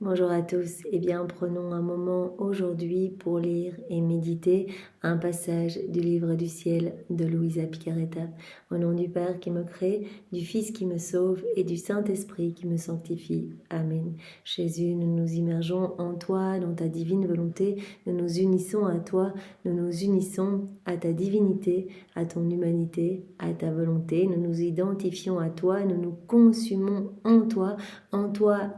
Bonjour à tous, eh bien prenons un moment aujourd'hui pour lire et méditer un passage du livre du ciel de Luisa Picaretta. Au nom du Père qui me crée, du Fils qui me sauve et du Saint-Esprit qui me sanctifie. Amen. Jésus, nous nous immergeons en toi, dans ta divine volonté, nous nous unissons à toi, nous nous unissons à ta divinité, à ton humanité, à ta volonté, nous nous identifions à toi, nous nous consumons en toi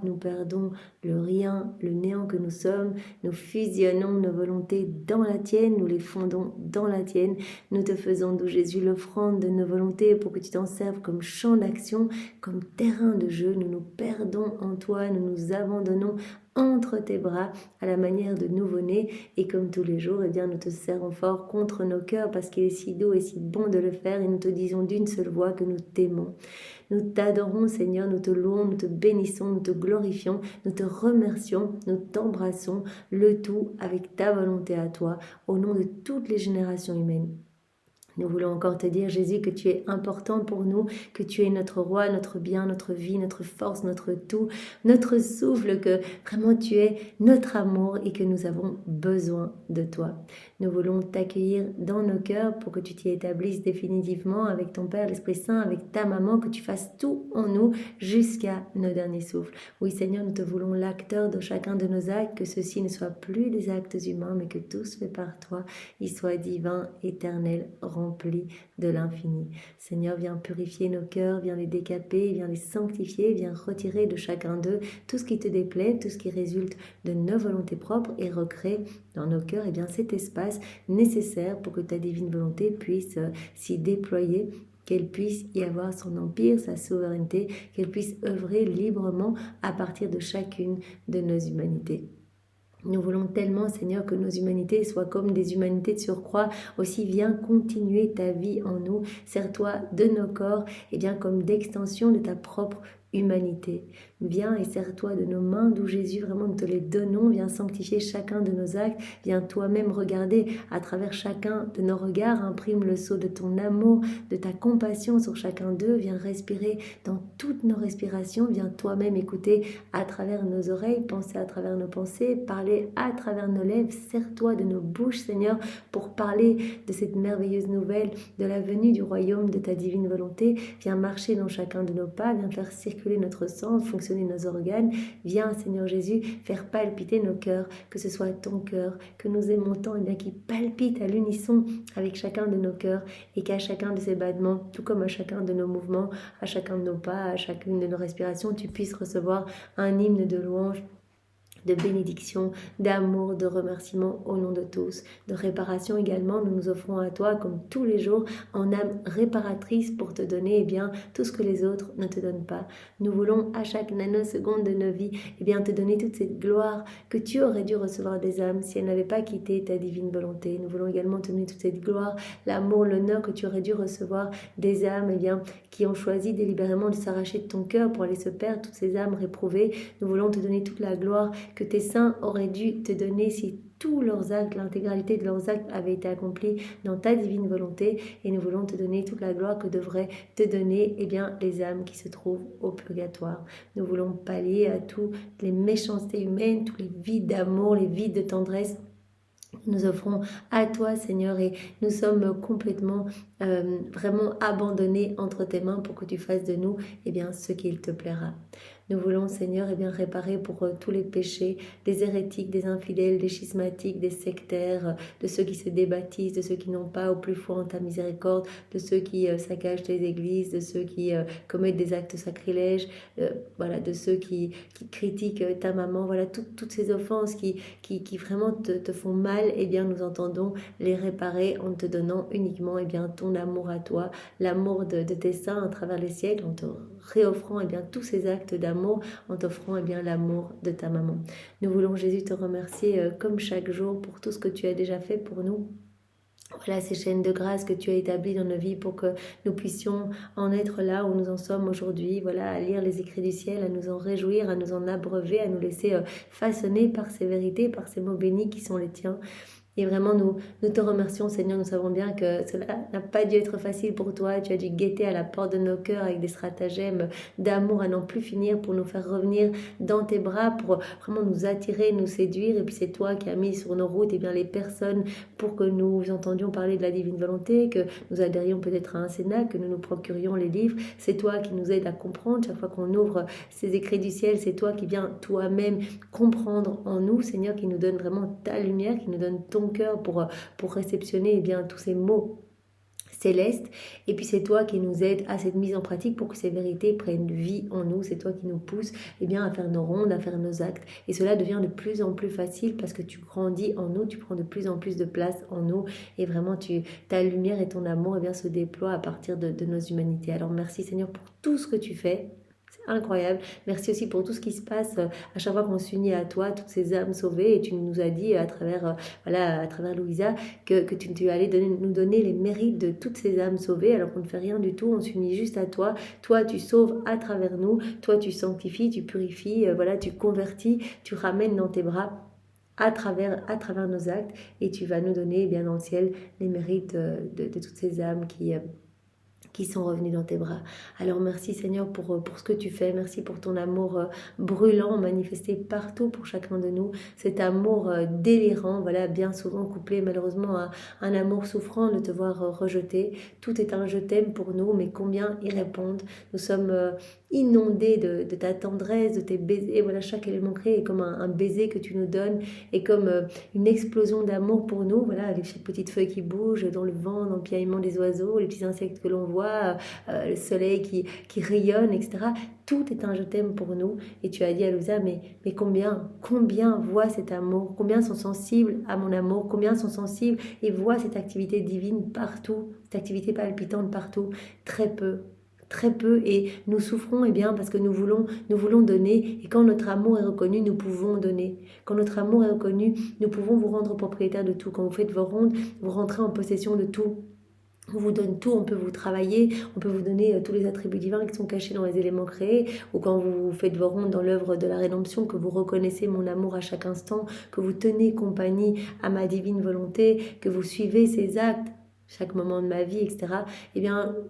nous perdons le rien, le néant que nous sommes, nous fusionnons nos volontés dans la tienne, nous les fondons dans la tienne, nous te faisons, d'où Jésus, l'offrande de nos volontés pour que tu t'en serves comme champ d'action, comme terrain de jeu, nous nous perdons en toi, nous nous abandonnons entre tes bras à la manière de nouveau-nés et comme tous les jours, eh bien, nous te serrons fort contre nos cœurs parce qu'il est si doux et si bon de le faire et nous te disons d'une seule voix que nous t'aimons. Nous t'adorons Seigneur, nous te louons, nous te bénissons, nous te glorifions, nous te remercions, nous t'embrassons, le tout avec ta volonté à toi, au nom de toutes les générations humaines. Nous voulons encore te dire, Jésus, que tu es important pour nous, que tu es notre roi, notre bien, notre vie, notre force, notre tout, notre souffle, que vraiment tu es notre amour et que nous avons besoin de toi. Nous voulons t'accueillir dans nos cœurs pour que tu t'y établisses définitivement avec ton Père, l'Esprit Saint, avec ta maman, que tu fasses tout en nous jusqu'à nos derniers souffles. Oui Seigneur, nous te voulons l'acteur de chacun de nos actes, que ceux-ci ne soient plus des actes humains, mais que tout se fait par toi, ils soient divins, éternels, remplis de l'infini. Seigneur, viens purifier nos cœurs, viens les décaper, viens les sanctifier, viens retirer de chacun d'eux tout ce qui te déplaît, tout ce qui résulte de nos volontés propres et recrée dans nos cœurs eh bien, cet espace nécessaire pour que ta divine volonté puisse s'y déployer, qu'elle puisse y avoir son empire, sa souveraineté, qu'elle puisse œuvrer librement à partir de chacune de nos humanités. Nous voulons tellement, Seigneur, que nos humanités soient comme des humanités de surcroît. Aussi, viens continuer ta vie en nous. Sers-toi de nos corps, et bien comme d'extension de ta propre humanité. Viens et sers-toi de nos mains, d'où Jésus, vraiment nous te les donnons. Viens sanctifier chacun de nos actes. Viens toi-même regarder à travers chacun de nos regards. Imprime le sceau de ton amour, de ta compassion sur chacun d'eux. Viens respirer dans toutes nos respirations. Viens toi-même écouter à travers nos oreilles, penser à travers nos pensées, parler à travers nos lèvres. Sers-toi de nos bouches, Seigneur, pour parler de cette merveilleuse nouvelle, de la venue du royaume de ta divine volonté. Viens marcher dans chacun de nos pas. Viens faire circuler notre sang, fonctionner nos organes. Viens, Seigneur Jésus, faire palpiter nos cœurs, que ce soit ton cœur, que nous aimons tant, et bien qui palpite à l'unisson avec chacun de nos cœurs et qu'à chacun de ces battements, tout comme à chacun de nos mouvements, à chacun de nos pas, à chacune de nos respirations, tu puisses recevoir un hymne de louange, de bénédiction, d'amour, de remerciement au nom de tous, de réparation également. Nous nous offrons à toi comme tous les jours en âme réparatrice pour te donner bien tout ce que les autres ne te donnent pas. Nous voulons à chaque nanoseconde de nos vies bien te donner toute cette gloire que tu aurais dû recevoir des âmes si elles n'avaient pas quitté ta divine volonté. Nous voulons également te donner toute cette gloire, l'amour, l'honneur que tu aurais dû recevoir des âmes bien, qui ont choisi délibérément de s'arracher de ton cœur pour aller se perdre, toutes ces âmes réprouvées. Nous voulons te donner toute la gloire que tes saints auraient dû te donner si tous leurs actes, l'intégralité de leurs actes avaient été accomplis dans ta divine volonté. Et nous voulons te donner toute la gloire que devraient te donner bien, les âmes qui se trouvent au purgatoire. Nous voulons pallier à toutes les méchancetés humaines, tous les vides d'amour, les vides de tendresse. Nous offrons à toi, Seigneur, et nous sommes complètement, vraiment abandonnés entre tes mains pour que tu fasses de nous bien, ce qu'il te plaira. Nous voulons, Seigneur, bien, réparer pour tous les péchés des hérétiques, des infidèles, des schismatiques, des sectaires, de ceux qui se débaptisent, de ceux qui n'ont pas au plus foi en ta miséricorde, de ceux qui saccagent tes églises, de ceux qui commettent des actes sacrilèges, voilà, de ceux qui critiquent ta maman, voilà, toutes ces offenses qui vraiment te font mal, bien, nous entendons les réparer en te donnant uniquement bien, ton amour à toi, l'amour de tes saints à travers les siècles, en te réoffrant bien, tous ces actes d'amour, en t'offrant bien, l'amour de ta maman. Nous voulons, Jésus, te remercier comme chaque jour pour tout ce que tu as déjà fait pour nous. Voilà ces chaînes de grâce que tu as établies dans nos vies pour que nous puissions en être là où nous en sommes aujourd'hui, voilà, à lire les écrits du ciel, à nous en réjouir, à nous en abreuver, à nous laisser façonner par ces vérités, par ces mots bénis qui sont les tiens. Et vraiment, nous te remercions, Seigneur. Nous savons bien que cela n'a pas dû être facile pour toi. Tu as dû guetter à la porte de nos cœurs avec des stratagèmes d'amour à n'en plus finir pour nous faire revenir dans tes bras, pour vraiment nous attirer, nous séduire. Et puis c'est toi qui as mis sur nos routes bien, les personnes pour que nous entendions parler de la divine volonté, que nous adhérions peut-être à un Sénat, que nous nous procurions les livres. C'est toi qui nous aide à comprendre. Chaque fois qu'on ouvre ces écrits du ciel, c'est toi qui viens toi-même comprendre en nous, Seigneur, qui nous donne vraiment ta lumière, qui nous donne ton cœur pour réceptionner bien, tous ces mots céleste, et puis c'est toi qui nous aide à cette mise en pratique pour que ces vérités prennent vie en nous. C'est toi qui nous pousse bien, à faire nos rondes, à faire nos actes, et cela devient de plus en plus facile parce que tu grandis en nous, tu prends de plus en plus de place en nous, et vraiment ta lumière et ton amour bien, se déploient à partir de nos humanités. Alors merci Seigneur pour tout ce que tu fais. C'est incroyable. Merci aussi pour tout ce qui se passe à chaque fois qu'on s'unit à toi, toutes ces âmes sauvées. Et tu nous as dit à travers Louisa que tu allais nous donner les mérites de toutes ces âmes sauvées, alors qu'on ne fait rien du tout. On s'unit juste à toi. Toi, tu sauves à travers nous. Toi, tu sanctifies, tu purifies, tu convertis, tu ramènes dans tes bras à travers nos actes. Et tu vas nous donner bien dans le ciel les mérites de toutes ces âmes qui sont revenus dans tes bras. Alors merci Seigneur pour ce que tu fais, merci pour ton amour brûlant, manifesté partout pour chacun de nous, cet amour délirant, bien souvent couplé malheureusement à un amour souffrant de te voir rejeté. Tout est un je t'aime pour nous, mais combien y répondent. Nous sommes inondés de ta tendresse, de tes baisers. Chaque élément créé est comme un baiser que tu nous donnes, et comme une explosion d'amour pour nous, avec chaque petite feuille qui bouge dans le vent, dans le piaillement des oiseaux, les petits insectes que l'on voit, le soleil qui rayonne, etc. Tout est un je t'aime pour nous. Et tu as dit à Louisa, mais combien voient cet amour, combien sont sensibles à mon amour, combien sont sensibles et voient cette activité divine partout, cette activité palpitante partout. Très peu, et nous souffrons parce que nous voulons donner, et quand notre amour est reconnu, nous pouvons donner. Quand notre amour est reconnu, nous pouvons vous rendre propriétaire de tout. Quand vous faites vos rondes, vous rentrez en possession de tout. On vous donne tout, on peut vous travailler, on peut vous donner tous les attributs divins qui sont cachés dans les éléments créés, ou quand vous faites vos rondes dans l'œuvre de la rédemption, que vous reconnaissez mon amour à chaque instant, que vous tenez compagnie à ma divine volonté, que vous suivez ses actes, chaque moment de ma vie, etc.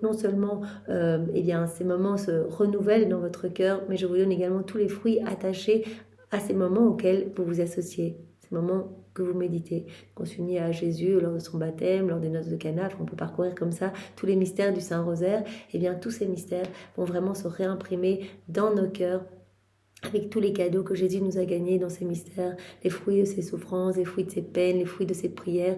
Non seulement ces moments se renouvellent dans votre cœur, mais je vous donne également tous les fruits attachés à ces moments auxquels vous vous associez, ces moments que vous méditez, qu'on s'unit à Jésus lors de son baptême, lors des noces de Cana. On peut parcourir comme ça tous les mystères du Saint-Rosaire. Tous ces mystères vont vraiment se réimprimer dans nos cœurs, avec tous les cadeaux que Jésus nous a gagnés dans ces mystères, les fruits de ses souffrances, les fruits de ses peines, les fruits de ses prières.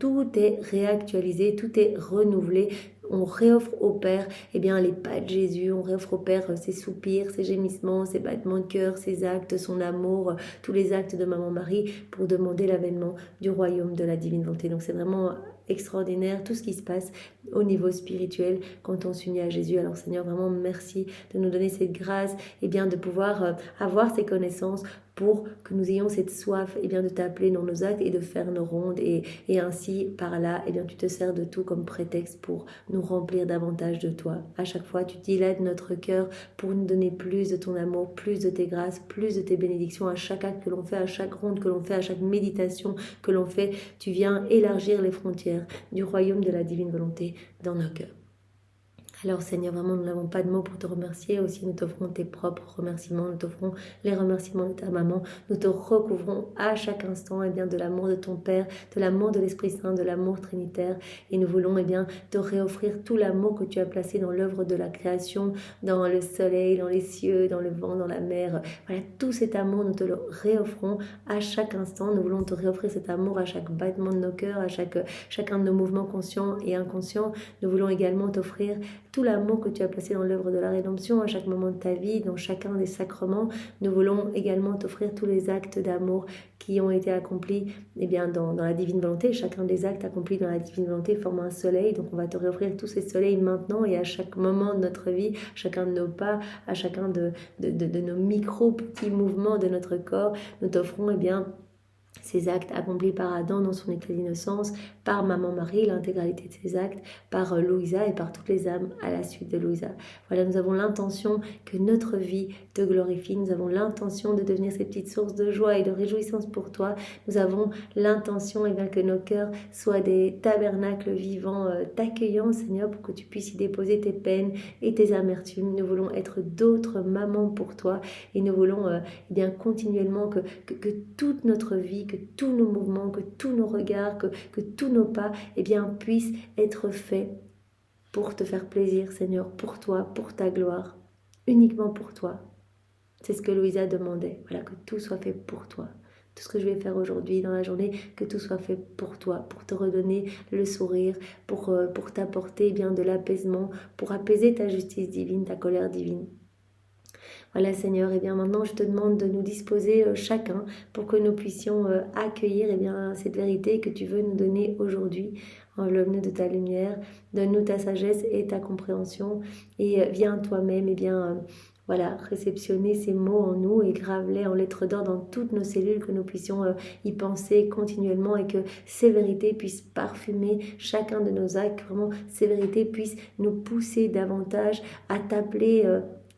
Tout est réactualisé, tout est renouvelé. On réoffre au Père les pas de Jésus, on réoffre au Père ses soupirs, ses gémissements, ses battements de cœur, ses actes, son amour, tous les actes de Maman Marie, pour demander l'avènement du royaume de la divine volonté. Donc c'est vraiment extraordinaire tout ce qui se passe au niveau spirituel quand on s'unit à Jésus. Alors Seigneur, vraiment merci de nous donner cette grâce de pouvoir avoir ces connaissances, pour que nous ayons cette soif de t'appeler dans nos actes et de faire nos rondes, et ainsi par là tu te sers de tout comme prétexte pour nous remplir davantage de toi. À chaque fois tu dilates notre cœur pour nous donner plus de ton amour, plus de tes grâces, plus de tes bénédictions. À chaque acte que l'on fait, à chaque ronde que l'on fait, à chaque méditation que l'on fait, tu viens élargir les frontières du royaume de la divine volonté dans nos cœurs. Alors Seigneur, vraiment nous n'avons pas de mots pour te remercier. Aussi nous t'offrons tes propres remerciements, nous t'offrons les remerciements de ta maman. Nous te recouvrons à chaque instant de l'amour de ton Père, de l'amour de l'Esprit Saint, de l'amour trinitaire. Et nous voulons te réoffrir tout l'amour que tu as placé dans l'œuvre de la création, dans le soleil, dans les cieux, dans le vent, dans la mer. Tout cet amour, nous te le réoffrons à chaque instant. Nous voulons te réoffrir cet amour à chaque battement de nos cœurs, à chacun de nos mouvements conscients et inconscients. Nous voulons également t'offrir tout l'amour que tu as placé dans l'œuvre de la rédemption à chaque moment de ta vie, dans chacun des sacrements. Nous voulons également t'offrir tous les actes d'amour qui ont été accomplis dans la divine volonté. Chacun des actes accomplis dans la divine volonté forme un soleil. Donc on va te réoffrir tous ces soleils maintenant, et à chaque moment de notre vie, chacun de nos pas, à chacun de nos micro-petits mouvements de notre corps, nous t'offrons ces actes accomplis par Adam dans son état d'innocence, par Maman Marie, l'intégralité de ses actes, par Louisa et par toutes les âmes à la suite de Louisa. Voilà, nous avons l'intention que notre vie te glorifie, nous avons l'intention de devenir ces petites sources de joie et de réjouissance pour toi. Nous avons l'intention que nos cœurs soient des tabernacles vivants, t'accueillants, Seigneur, pour que tu puisses y déposer tes peines et tes amertumes. Nous voulons être d'autres mamans pour toi et nous voulons continuellement que toute notre vie, que tous nos mouvements, que tous nos regards, que tous nos pas puissent être faits pour te faire plaisir, Seigneur, pour toi, pour ta gloire, uniquement pour toi. C'est ce que Louisa demandait, voilà, que tout soit fait pour toi. Tout ce que je vais faire aujourd'hui dans la journée, que tout soit fait pour toi, pour te redonner le sourire, pour t'apporter de l'apaisement, pour apaiser ta justice divine, ta colère divine. Voilà Seigneur, maintenant je te demande de nous disposer chacun pour que nous puissions accueillir cette vérité que tu veux nous donner aujourd'hui. Enveloppe-nous de ta lumière, donne-nous ta sagesse et ta compréhension et viens toi-même réceptionner ces mots en nous et grave-les en lettres d'or dans toutes nos cellules, que nous puissions y penser continuellement et que ces vérités puissent parfumer chacun de nos actes, que vraiment ces vérités puissent nous pousser davantage à t'appeler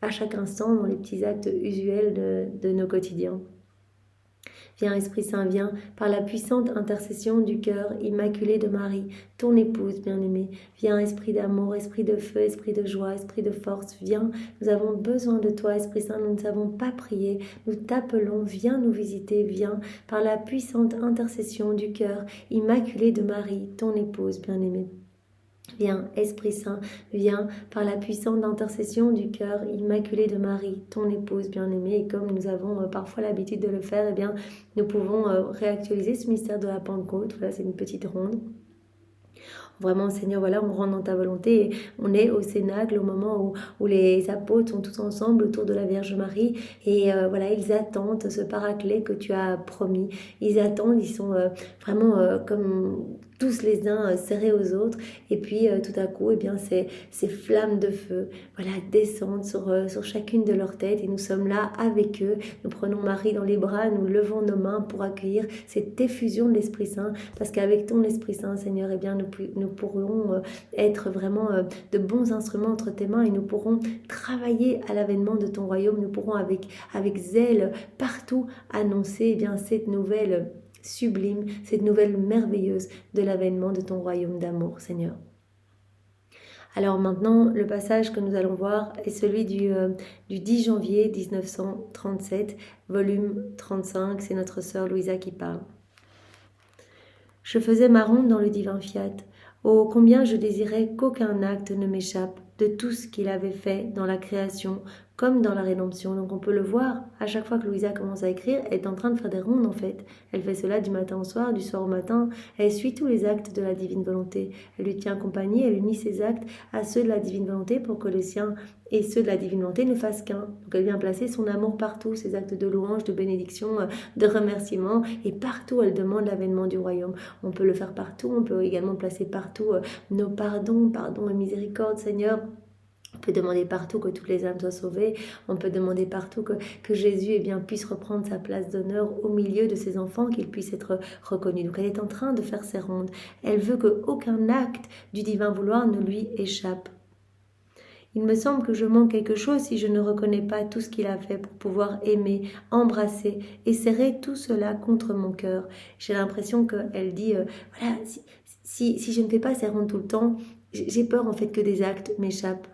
à chaque instant dans les petits actes usuels de nos quotidiens. Viens Esprit Saint, viens par la puissante intercession du cœur immaculé de Marie, ton épouse bien-aimée. Viens Esprit d'amour, Esprit de feu, Esprit de joie, Esprit de force, viens. Nous avons besoin de toi Esprit Saint, nous ne savons pas prier. Nous t'appelons, viens nous visiter, viens par la puissante intercession du cœur immaculé de Marie, ton épouse bien-aimée. Viens, Esprit Saint, viens par la puissante intercession du cœur immaculé de Marie, ton épouse bien-aimée. Et comme nous avons parfois l'habitude de le faire, nous pouvons réactualiser ce mystère de la Pentecôte. Voilà, c'est une petite ronde. Vraiment, Seigneur, voilà, on rentre dans ta volonté et on est au Cénacle, au moment où les apôtres sont tous ensemble autour de la Vierge Marie et ils attendent ce paraclet que tu as promis. Ils attendent, ils sont comme tous les uns serrés aux autres et puis tout à coup, ces flammes de feu, descendent sur chacune de leurs têtes et nous sommes là avec eux. Nous prenons Marie dans les bras, nous levons nos mains pour accueillir cette effusion de l'Esprit Saint parce qu'avec ton Esprit Saint, Seigneur, nous pourrons être vraiment de bons instruments entre tes mains et nous pourrons travailler à l'avènement de ton royaume. Nous pourrons avec zèle partout annoncer cette nouvelle sublime, cette nouvelle merveilleuse de l'avènement de ton royaume d'amour, Seigneur. Alors maintenant, le passage que nous allons voir est celui du 10 janvier 1937, volume 35, c'est notre sœur Louisa qui parle. Je faisais ma ronde dans le divin fiat. Oh, combien je désirais qu'aucun acte ne m'échappe de tout ce qu'il avait fait dans la création comme dans la rédemption. Donc on peut le voir, à chaque fois que Louisa commence à écrire, elle est en train de faire des rondes en fait. Elle fait cela du matin au soir, du soir au matin. Elle suit tous les actes de la divine volonté. Elle lui tient compagnie, elle unit ses actes à ceux de la divine volonté pour que les siens et ceux de la divine volonté ne fassent qu'un. Donc elle vient placer son amour partout, ses actes de louange, de bénédiction, de remerciement, et partout elle demande l'avènement du royaume. On peut le faire partout, on peut également placer partout nos pardons et miséricorde, Seigneur. On peut demander partout que toutes les âmes soient sauvées. On peut demander partout que Jésus puisse reprendre sa place d'honneur au milieu de ses enfants, qu'il puisse être reconnu. Donc elle est en train de faire ses rondes. Elle veut qu'aucun acte du divin vouloir ne lui échappe. Il me semble que je manque quelque chose si je ne reconnais pas tout ce qu'il a fait pour pouvoir aimer, embrasser et serrer tout cela contre mon cœur. J'ai l'impression qu'elle dit, si je ne fais pas ces rondes tout le temps, j'ai peur en fait que des actes m'échappent.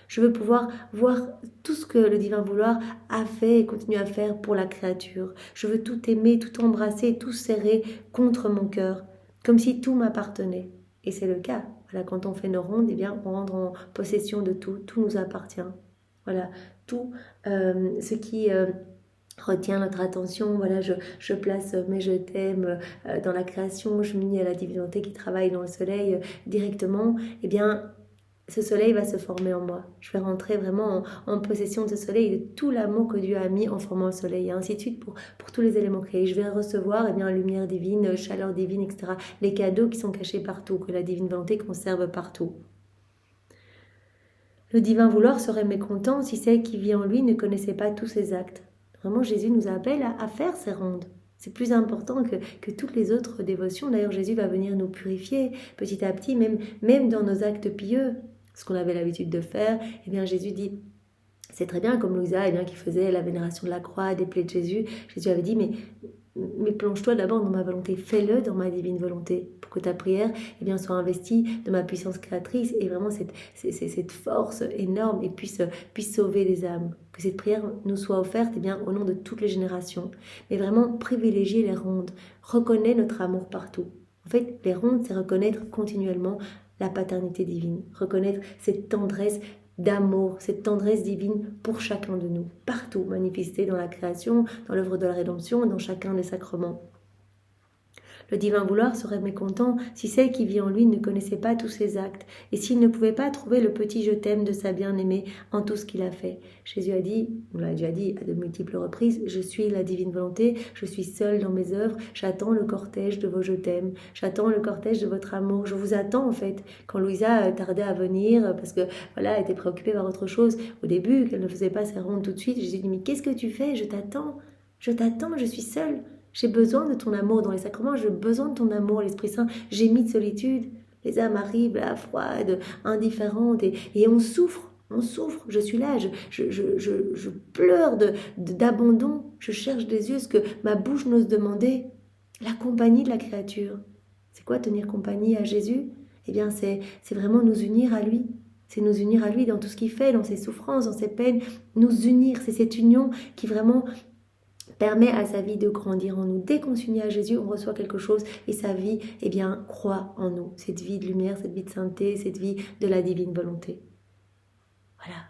Je veux pouvoir voir tout ce que le divin vouloir a fait et continue à faire pour la créature. Je veux tout aimer, tout embrasser, tout serrer contre mon cœur, comme si tout m'appartenait. Et c'est le cas. Voilà, quand on fait nos rondes, on rentre en possession de tout. Tout nous appartient. Voilà, tout ce qui retient notre attention. Voilà, je place mes je t'aime dans la création. Je m'unis à la divinité qui travaille dans le soleil directement. Ce soleil va se former en moi. Je vais rentrer vraiment en possession de ce soleil et de tout l'amour que Dieu a mis en formant le soleil, et ainsi de suite pour tous les éléments créés. Je vais recevoir lumière divine, chaleur divine, etc. Les cadeaux qui sont cachés partout, que la divine volonté conserve partout. Le divin vouloir serait mécontent si celle qui vit en lui ne connaissait pas tous ses actes. Vraiment, Jésus nous appelle à faire ces rondes. C'est plus important que toutes les autres dévotions. D'ailleurs, Jésus va venir nous purifier petit à petit, même dans nos actes pieux, ce qu'on avait l'habitude de faire. Eh bien, Jésus dit, c'est très bien, comme Louisa, qui faisait la vénération de la croix, des plaies de Jésus. Jésus avait dit, mais plonge-toi d'abord dans ma volonté, fais-le dans ma divine volonté, pour que ta prière soit investie de ma puissance créatrice et vraiment cette force énorme et puisse sauver des âmes. Que cette prière nous soit offerte au nom de toutes les générations. Mais vraiment privilégier les rondes, reconnaître notre amour partout. En fait, les rondes, c'est reconnaître continuellement la paternité divine, reconnaître cette tendresse d'amour, cette tendresse divine pour chacun de nous, partout manifestée dans la création, dans l'œuvre de la rédemption, dans chacun des sacrements. Le divin vouloir serait mécontent si celle qui vit en lui ne connaissait pas tous ses actes et s'il ne pouvait pas trouver le petit je t'aime de sa bien-aimée en tout ce qu'il a fait. Jésus a dit, on l'a déjà dit à de multiples reprises, je suis la divine volonté, je suis seule dans mes œuvres, j'attends le cortège de vos je t'aime, j'attends le cortège de votre amour, je vous attends en fait. Quand Louisa tardait à venir parce que elle était préoccupée par autre chose au début, qu'elle ne faisait pas ses rondes tout de suite, Jésus dit mais qu'est-ce que tu fais? Je t'attends, je suis seule. J'ai besoin de ton amour dans les sacrements, j'ai besoin de ton amour, l'Esprit Saint. J'ai mis de solitude. Les âmes arrivent là, froides, indifférentes, et on souffre. Je suis là, je pleure d'abandon. Je cherche des yeux ce que ma bouche n'ose demander. La compagnie de la créature. C'est quoi tenir compagnie à Jésus? C'est vraiment nous unir à lui. C'est nous unir à lui dans tout ce qu'il fait, dans ses souffrances, dans ses peines. Nous unir, c'est cette union qui vraiment permet à sa vie de grandir en nous. Dès qu'on s'unit à Jésus, on reçoit quelque chose et sa vie, croît en nous. Cette vie de lumière, cette vie de sainteté, cette vie de la divine volonté. Voilà.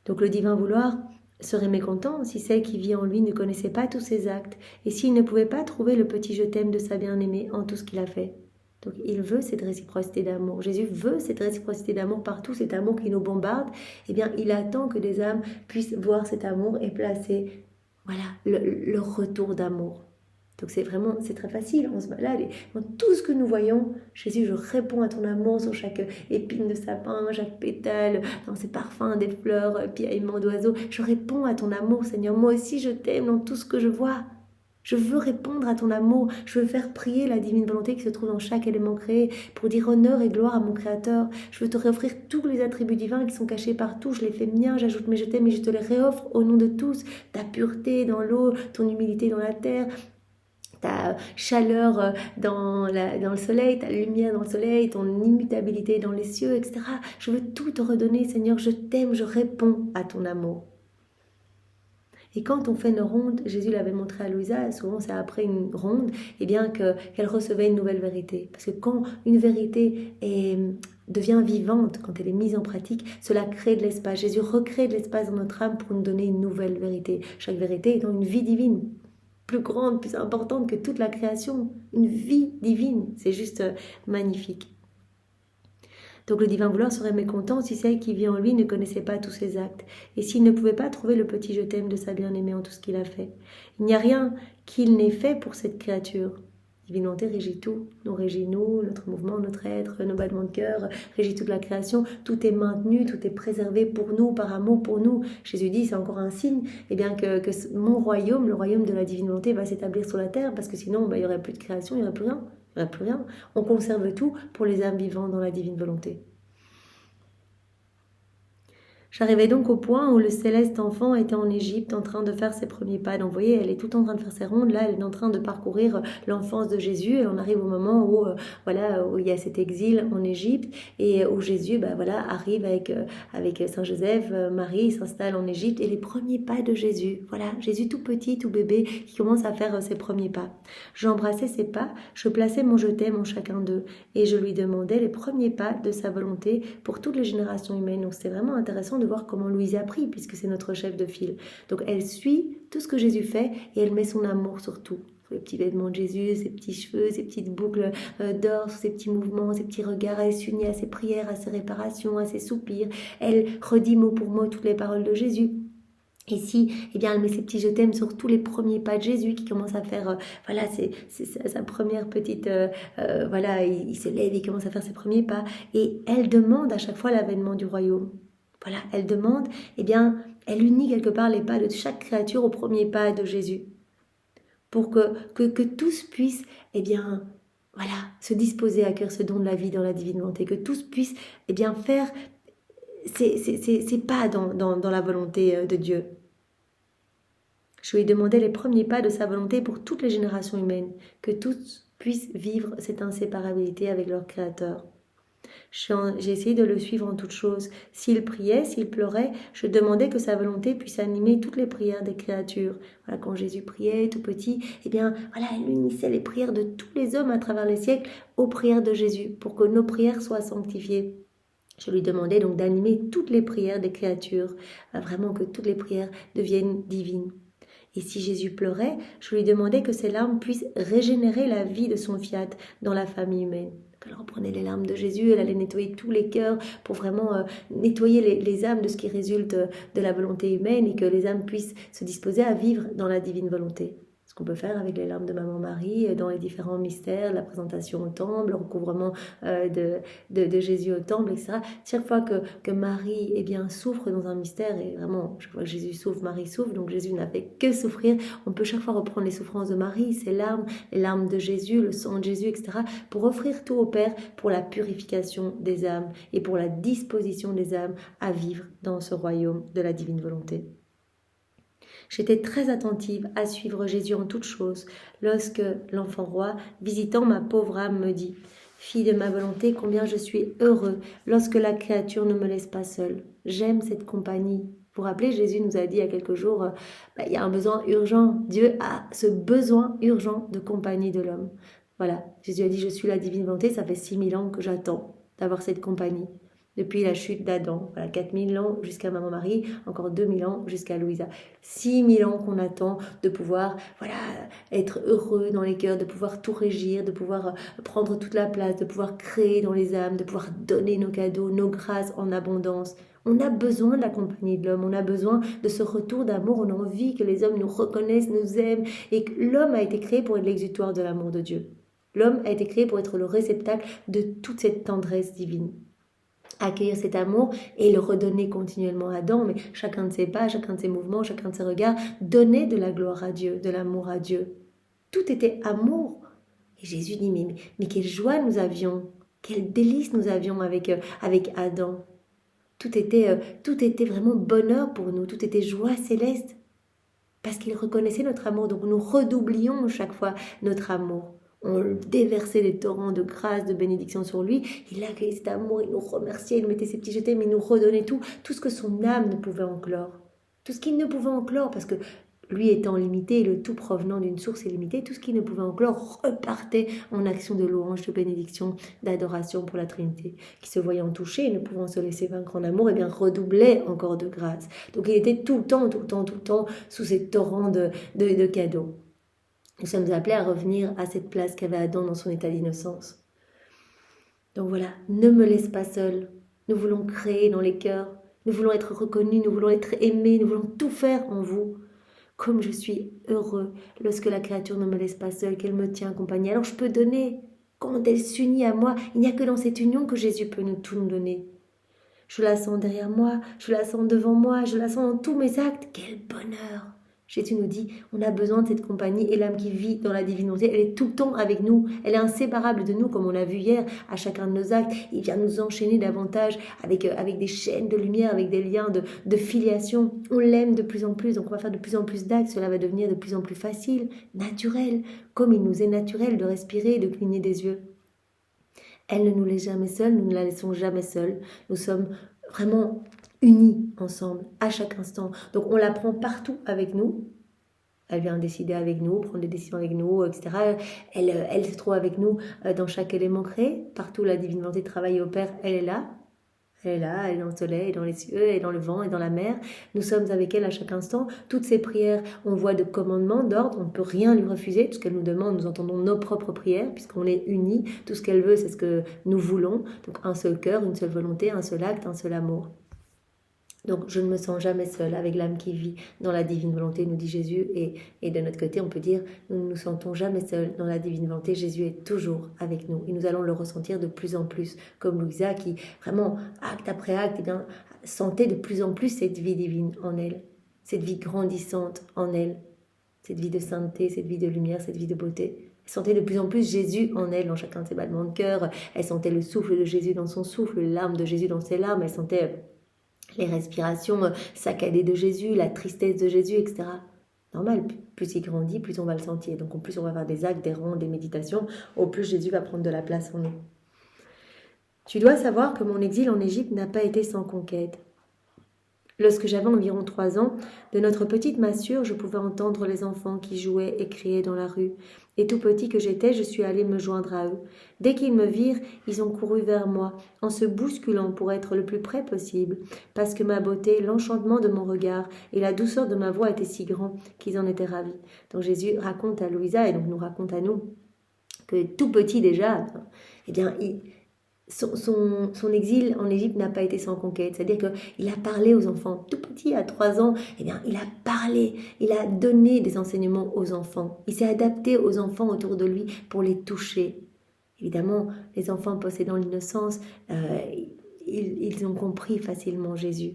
Donc le divin vouloir serait mécontent si celle qui vit en lui ne connaissait pas tous ses actes et s'il ne pouvait pas trouver le petit je t'aime de sa bien-aimée en tout ce qu'il a fait. Donc il veut cette réciprocité d'amour. Jésus veut cette réciprocité d'amour partout, cet amour qui nous bombarde. Il attend que des âmes puissent voir cet amour et placer le retour d'amour. Donc c'est très facile, on se balade et dans tout ce que nous voyons, Jésus, je réponds à ton amour sur chaque épine de sapin, chaque pétale, dans ces parfums des fleurs, piaillements d'oiseaux, je réponds à ton amour, Seigneur, moi aussi je t'aime dans tout ce que je vois. Je veux répondre à ton amour, je veux faire prier la divine volonté qui se trouve dans chaque élément créé pour dire honneur et gloire à mon Créateur. Je veux te réoffrir tous les attributs divins qui sont cachés partout, je les fais miens, j'ajoute mes je t'aime et je te les réoffre au nom de tous. Ta pureté dans l'eau, ton humilité dans la terre, ta chaleur dans le soleil, ta lumière dans le soleil, ton immutabilité dans les cieux, etc. Je veux tout te redonner, Seigneur, je t'aime, je réponds à ton amour. Et quand on fait une ronde, Jésus l'avait montré à Louisa, souvent c'est après une ronde, qu'elle recevait une nouvelle vérité. Parce que quand une vérité devient vivante, quand elle est mise en pratique, cela crée de l'espace. Jésus recrée de l'espace dans notre âme pour nous donner une nouvelle vérité. Chaque vérité étant une vie divine, plus grande, plus importante que toute la création. Une vie divine, c'est juste magnifique. Donc le divin vouloir serait mécontent si celle qui vit en lui ne connaissait pas tous ses actes et s'il ne pouvait pas trouver le petit je t'aime de sa bien-aimée en tout ce qu'il a fait. Il n'y a rien qu'il n'ait fait pour cette créature. Divine volonté régit tout, nous régit nous, notre mouvement, notre être, nos battements de cœur, régit toute la création, tout est maintenu, tout est préservé pour nous, par amour pour nous. Jésus dit, c'est encore un signe que mon royaume, le royaume de la divine volonté va s'établir sur la terre parce que sinon il n'y aurait plus de création, il n'y aurait plus rien. Il n'y a plus rien. On conserve tout pour les âmes vivantes dans la divine volonté. J'arrivais donc au point où le céleste enfant était en Égypte en train de faire ses premiers pas. Donc vous voyez, elle est tout en train de faire ses rondes. Là, elle est en train de parcourir l'enfance de Jésus. Et on arrive au moment où il y a cet exil en Égypte et où Jésus arrive avec Saint Joseph, Marie, s'installe en Égypte. Et les premiers pas de Jésus, Jésus tout petit, tout bébé, qui commence à faire ses premiers pas. J'embrassais ses pas, je plaçais mon je t'aime en chacun d'eux. Et je lui demandais les premiers pas de sa volonté pour toutes les générations humaines. Donc c'est vraiment intéressant de voir comment Louise a pris, puisque c'est notre chef de file. Donc elle suit tout ce que Jésus fait et elle met son amour sur tout. Les petits vêtements de Jésus, ses petits cheveux, ses petites boucles d'or, ses petits mouvements, ses petits regards. Elle s'unit à ses prières, à ses réparations, à ses soupirs. Elle redit mot pour mot toutes les paroles de Jésus. Ici, elle met ses petits je t'aime sur tous les premiers pas de Jésus qui commence à faire, c'est sa première petite, il se lève, il commence à faire ses premiers pas et elle demande à chaque fois l'avènement du royaume. Elle demande, elle unit quelque part les pas de chaque créature au premier pas de Jésus. pour que tous puissent, eh bien, voilà, se disposer à cœur ce don de la vie dans la divine volonté, que tous puissent, eh bien, faire ces pas dans la volonté de Dieu. Je lui ai demandé les premiers pas de sa volonté pour toutes les générations humaines, que tous puissent vivre cette inséparabilité avec leur Créateur. J'ai essayé de le suivre en toutes choses. S'il priait, s'il pleurait, je demandais que sa volonté puisse animer toutes les prières des créatures. Voilà, quand Jésus priait tout petit, eh bien, voilà, il unissait les prières de tous les hommes à travers les siècles aux prières de Jésus, pour que nos prières soient sanctifiées. Je lui demandais donc d'animer toutes les prières des créatures, vraiment que toutes les prières deviennent divines. Et si Jésus pleurait, je lui demandais que ses larmes puissent régénérer la vie de son fiat dans la famille humaine. Elle reprenait les larmes de Jésus, elle allait nettoyer tous les cœurs pour vraiment nettoyer les âmes de ce qui résulte de la volonté humaine et que les âmes puissent se disposer à vivre dans la divine volonté. Ce qu'on peut faire avec les larmes de Maman Marie dans les différents mystères, la présentation au temple, le recouvrement de Jésus au temple, etc. Chaque fois que Marie eh bien, souffre dans un mystère, et vraiment, chaque fois que Jésus souffre, Marie souffre, donc Jésus n'a fait que souffrir, on peut chaque fois reprendre les souffrances de Marie, ses larmes, les larmes de Jésus, le sang de Jésus, etc. pour offrir tout au Père pour la purification des âmes et pour la disposition des âmes à vivre dans ce royaume de la divine volonté. J'étais très attentive à suivre Jésus en toutes choses, lorsque l'enfant roi, visitant ma pauvre âme, me dit « Fille de ma volonté, combien je suis heureux lorsque la créature ne me laisse pas seule. J'aime cette compagnie. » Vous vous rappelez, Jésus nous a dit il y a quelques jours, il y a un besoin urgent. Dieu a ce besoin urgent de compagnie de l'homme. Voilà, Jésus a dit « Je suis la divine volonté », ça fait 6000 ans que j'attends d'avoir cette compagnie. Depuis la chute d'Adam, voilà, 4000 ans jusqu'à Maman Marie, encore 2000 ans jusqu'à Louisa. 6000 ans qu'on attend de pouvoir voilà, être heureux dans les cœurs, de pouvoir tout régir, de pouvoir prendre toute la place, de pouvoir créer dans les âmes, de pouvoir donner nos cadeaux, nos grâces en abondance. On a besoin de la compagnie de l'homme, on a besoin de ce retour d'amour, on a envie que les hommes nous reconnaissent, nous aiment, et que l'homme a été créé pour être l'exutoire de l'amour de Dieu. L'homme a été créé pour être le réceptacle de toute cette tendresse divine. Accueillir cet amour et le redonner continuellement à Adam, mais chacun de ses pas, chacun de ses mouvements, chacun de ses regards, donner de la gloire à Dieu, de l'amour à Dieu. Tout était amour. Et Jésus dit, mais quelle joie nous avions, quel délice nous avions avec Adam. Tout était vraiment bonheur pour nous, tout était joie céleste, parce qu'il reconnaissait notre amour, donc nous redoublions chaque fois notre amour. On déversait des torrents de grâce, de bénédiction sur lui. Il accueillait cet amour, il nous remerciait, il nous mettait ses petits jetés, mais il nous redonnait tout ce que son âme ne pouvait enclore. Tout ce qu'il ne pouvait enclore, parce que lui étant limité, le tout provenant d'une source illimitée, tout ce qu'il ne pouvait enclore repartait en action de louange, de bénédiction, d'adoration pour la Trinité, qui se voyant touché, ne pouvant se laisser vaincre en amour, eh bien redoublait encore de grâce. Donc il était tout le temps sous ces torrents de cadeaux. Nous sommes appelés à revenir à cette place qu'avait Adam dans son état d'innocence. Donc voilà, ne me laisse pas seule. Nous voulons créer dans les cœurs, nous voulons être reconnus, nous voulons être aimés, nous voulons tout faire en vous. Comme je suis heureux lorsque la créature ne me laisse pas seule, qu'elle me tient compagnie. Alors je peux donner. Quand elle s'unit à moi, il n'y a que dans cette union que Jésus peut tout nous donner. Je la sens derrière moi, je la sens devant moi, je la sens dans tous mes actes. Quel bonheur! Jésus nous dit, on a besoin de cette compagnie et l'âme qui vit dans la divinité, elle est tout le temps avec nous, elle est inséparable de nous comme on l'a vu hier à chacun de nos actes. Il vient nous enchaîner davantage avec des chaînes de lumière, avec des liens de filiation. On l'aime de plus en plus, donc on va faire de plus en plus d'actes, cela va devenir de plus en plus facile, naturel, comme il nous est naturel de respirer et de cligner des yeux. Elle ne nous laisse jamais seule, nous ne la laissons jamais seule. Nous sommes vraiment unis ensemble, à chaque instant. Donc on la prend partout avec nous. Elle vient décider avec nous, prendre des décisions avec nous, etc. Elle se trouve avec nous dans chaque élément créé. Partout la divine volonté travaille au Père, elle est là. Elle est là, elle est dans le soleil, elle est dans les cieux, elle est dans le vent, elle est dans la mer. Nous sommes avec elle à chaque instant. Toutes ses prières, on voit de commandements, d'ordre, on ne peut rien lui refuser. Tout ce qu'elle nous demande, nous entendons nos propres prières, puisqu'on est unis. Tout ce qu'elle veut, c'est ce que nous voulons. Donc un seul cœur, une seule volonté, un seul acte, un seul amour. Donc je ne me sens jamais seule avec l'âme qui vit dans la divine volonté, nous dit Jésus. Et de notre côté, on peut dire, nous ne nous sentons jamais seuls dans la divine volonté. Jésus est toujours avec nous. Et nous allons le ressentir de plus en plus, comme Louisa qui, vraiment, acte après acte, eh bien, sentait de plus en plus cette vie divine en elle, cette vie grandissante en elle. cette vie de sainteté, cette vie de lumière, cette vie de beauté. Elle sentait de plus en plus Jésus en elle, dans chacun de ses battements de cœur. Elle sentait le souffle de Jésus dans son souffle, les larmes de Jésus dans ses larmes. Elle sentait les respirations saccadées de Jésus, la tristesse de Jésus, etc. Normal, plus il grandit, plus on va le sentir. Donc, en plus, on va faire des actes, des rondes, des méditations, au plus Jésus va prendre de la place en nous. Tu dois savoir que mon exil en Égypte n'a pas été sans conquête. Lorsque j'avais environ 3 ans, de notre petite massure, je pouvais entendre les enfants qui jouaient et criaient dans la rue. Et tout petit que j'étais, je suis allée me joindre à eux. Dès qu'ils me virent, ils ont couru vers moi, en se bousculant pour être le plus près possible, parce que ma beauté, l'enchantement de mon regard et la douceur de ma voix étaient si grands qu'ils en étaient ravis. Donc Jésus raconte à Louisa, et donc nous raconte à nous, que tout petit déjà, eh bien, son exil en Égypte n'a pas été sans conquête. C'est-à-dire qu'il a parlé aux enfants. Tout petit, à 3 ans, eh bien, il a parlé, il a donné des enseignements aux enfants. Il s'est adapté aux enfants autour de lui pour les toucher. Évidemment, les enfants possédant l'innocence, ils ont compris facilement Jésus.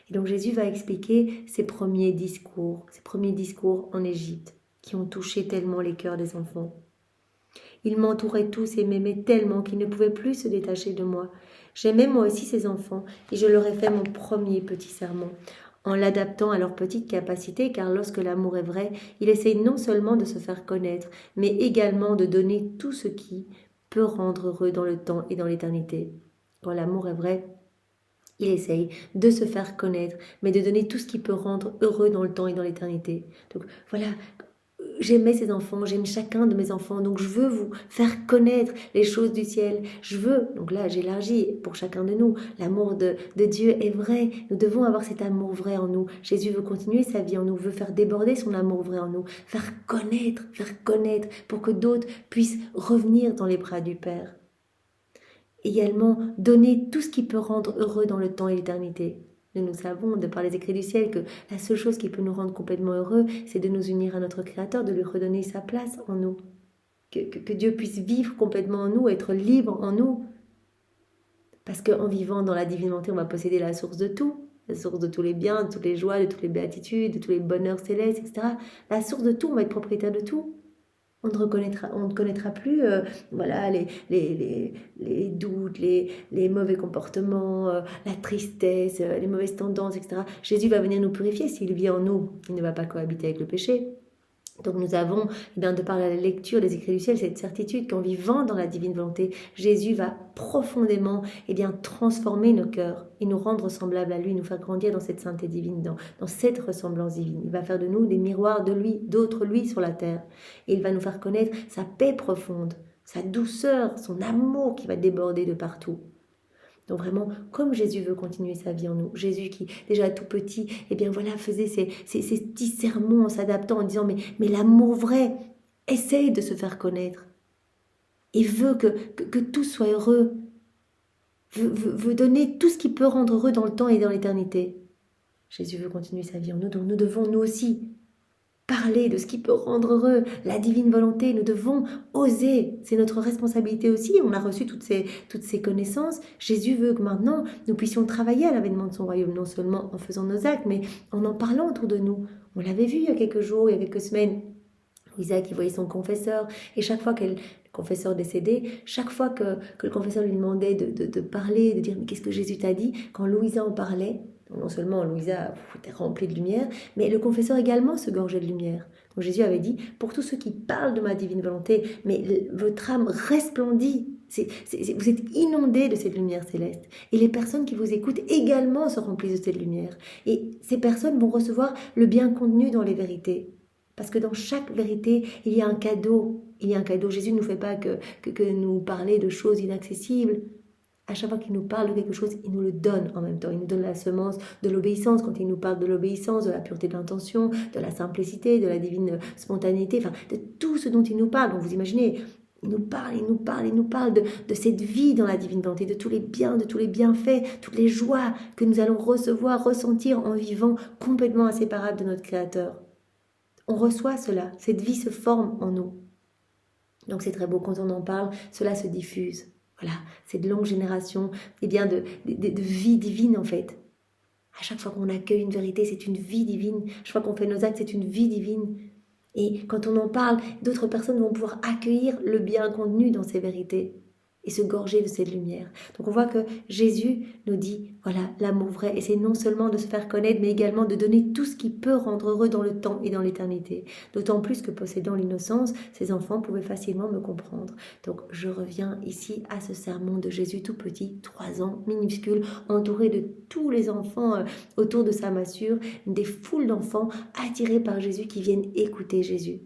Et donc Jésus va expliquer ses premiers discours en Égypte, qui ont touché tellement les cœurs des enfants. Ils m'entouraient tous et m'aimaient tellement qu'ils ne pouvaient plus se détacher de moi. J'aimais moi aussi ces enfants et je leur ai fait mon premier petit sermon, en l'adaptant à leur petite capacité, car lorsque l'amour est vrai, il essaye non seulement de se faire connaître, mais également de donner tout ce qui peut rendre heureux dans le temps et dans l'éternité. Quand l'amour est vrai, il essaye de se faire connaître, mais de donner tout ce qui peut rendre heureux dans le temps et dans l'éternité. Donc voilà, j'aimais ces enfants, j'aime chacun de mes enfants, donc je veux vous faire connaître les choses du ciel. Je veux, donc là j'élargis pour chacun de nous, l'amour de Dieu est vrai, nous devons avoir cet amour vrai en nous. Jésus veut continuer sa vie en nous, veut faire déborder son amour vrai en nous, faire connaître, pour que d'autres puissent revenir dans les bras du Père. Également, donner tout ce qui peut rendre heureux dans le temps et l'éternité. Nous savons, de par les écrits du ciel, que la seule chose qui peut nous rendre complètement heureux, c'est de nous unir à notre Créateur, de lui redonner sa place en nous. Que Dieu puisse vivre complètement en nous, être libre en nous. Parce qu'en vivant dans la divine volonté, on va posséder la source de tout, la source de tous les biens, de toutes les joies, de toutes les béatitudes, de tous les bonheurs célestes, etc. La source de tout, on va être propriétaire de tout. On ne connaîtra plus voilà, les doutes, les mauvais comportements, la tristesse, les mauvaises tendances, etc. Jésus va venir nous purifier s'il vit en nous. Il ne va pas cohabiter avec le péché. Donc nous avons, de par la lecture des écrits du ciel, cette certitude qu'en vivant dans la divine volonté, Jésus va profondément transformer nos cœurs et nous rendre semblables à lui, nous faire grandir dans cette sainteté divine, dans cette ressemblance divine. Il va faire de nous des miroirs de lui, d'autres lui sur la terre. Et il va nous faire connaître sa paix profonde, sa douceur, son amour qui va déborder de partout. Donc vraiment, comme Jésus veut continuer sa vie en nous, Jésus qui, déjà tout petit, faisait ces petits sermons en s'adaptant, en disant mais l'amour vrai essaye de se faire connaître et veut que tout soit heureux, veut donner tout ce qui peut rendre heureux dans le temps et dans l'éternité. Jésus veut continuer sa vie en nous, donc nous devons nous aussi parler de ce qui peut rendre heureux, la divine volonté. Nous devons oser, c'est notre responsabilité aussi. On a reçu toutes ces connaissances. Jésus veut que maintenant nous puissions travailler à l'avènement de son royaume, non seulement en faisant nos actes, mais en parlant autour de nous. On l'avait vu il y a quelques jours, il y a quelques semaines, Louisa qui voyait son confesseur, et chaque fois le confesseur décédé, chaque fois que le confesseur lui demandait de parler, de dire mais qu'est-ce que Jésus t'a dit, quand Louisa en parlait, non seulement Louisa était remplie de lumière, mais le confesseur également se gorgeait de lumière. Donc Jésus avait dit, pour tous ceux qui parlent de ma divine volonté, mais votre âme resplendit, vous êtes inondés de cette lumière céleste. Et les personnes qui vous écoutent également se remplissent de cette lumière. Et ces personnes vont recevoir le bien contenu dans les vérités. Parce que dans chaque vérité, il y a un cadeau. Jésus ne nous fait pas que nous parler de choses inaccessibles. À chaque fois qu'il nous parle de quelque chose, il nous le donne en même temps. Il nous donne la semence de l'obéissance. Quand il nous parle de l'obéissance, de la pureté de l'intention, de la simplicité, de la divine spontanéité, de tout ce dont il nous parle. Donc vous imaginez, il nous parle de cette vie dans la divine volonté, de tous les biens, de tous les bienfaits, toutes les joies que nous allons recevoir, ressentir en vivant complètement inséparables de notre Créateur. On reçoit cela, cette vie se forme en nous. Donc c'est très beau, quand on en parle, cela se diffuse. Voilà, cette longue génération de vie divine en fait. À chaque fois qu'on accueille une vérité, c'est une vie divine. Chaque fois qu'on fait nos actes, c'est une vie divine. Et quand on en parle, d'autres personnes vont pouvoir accueillir le bien contenu dans ces vérités et se gorger de cette lumière. Donc on voit que Jésus nous dit, voilà, l'amour vrai, et c'est non seulement de se faire connaître, mais également de donner tout ce qui peut rendre heureux dans le temps et dans l'éternité. D'autant plus que possédant l'innocence, ces enfants pouvaient facilement me comprendre. Donc je reviens ici à ce sermon de Jésus tout petit, 3 ans, minuscule, entouré de tous les enfants autour de sa massure, des foules d'enfants attirés par Jésus qui viennent écouter Jésus.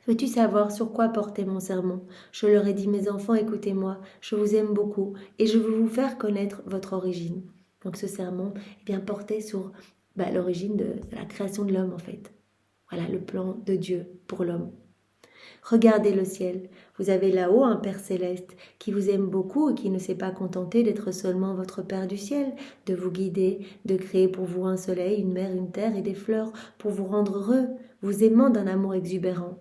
Veux-tu savoir sur quoi porter mon sermon? Je leur ai dit, mes enfants, écoutez-moi, je vous aime beaucoup et je veux vous faire connaître votre origine. Donc ce sermon portait sur l'origine de la création de l'homme en fait. Voilà le plan de Dieu pour l'homme. Regardez le ciel, vous avez là-haut un Père céleste qui vous aime beaucoup et qui ne s'est pas contenté d'être seulement votre Père du ciel, de vous guider, de créer pour vous un soleil, une mer, une terre et des fleurs pour vous rendre heureux, vous aimant d'un amour exubérant.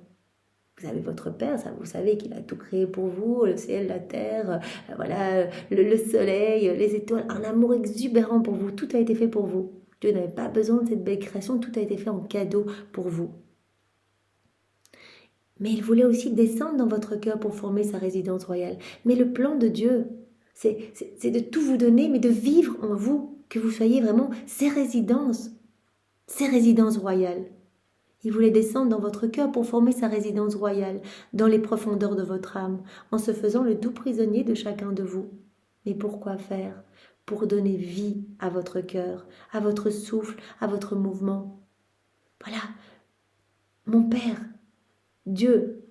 Vous avez votre Père, ça, vous savez qu'il a tout créé pour vous, le ciel, la terre, le soleil, les étoiles, un amour exubérant pour vous, tout a été fait pour vous. Dieu n'avait pas besoin de cette belle création, tout a été fait en cadeau pour vous. Mais il voulait aussi descendre dans votre cœur pour former sa résidence royale. Mais le plan de Dieu, c'est de tout vous donner, mais de vivre en vous, que vous soyez vraiment ses résidences royales. Il voulait descendre dans votre cœur pour former sa résidence royale, dans les profondeurs de votre âme, en se faisant le doux prisonnier de chacun de vous. Mais pourquoi faire? Pour donner vie à votre cœur, à votre souffle, à votre mouvement. Voilà, mon Père, Dieu,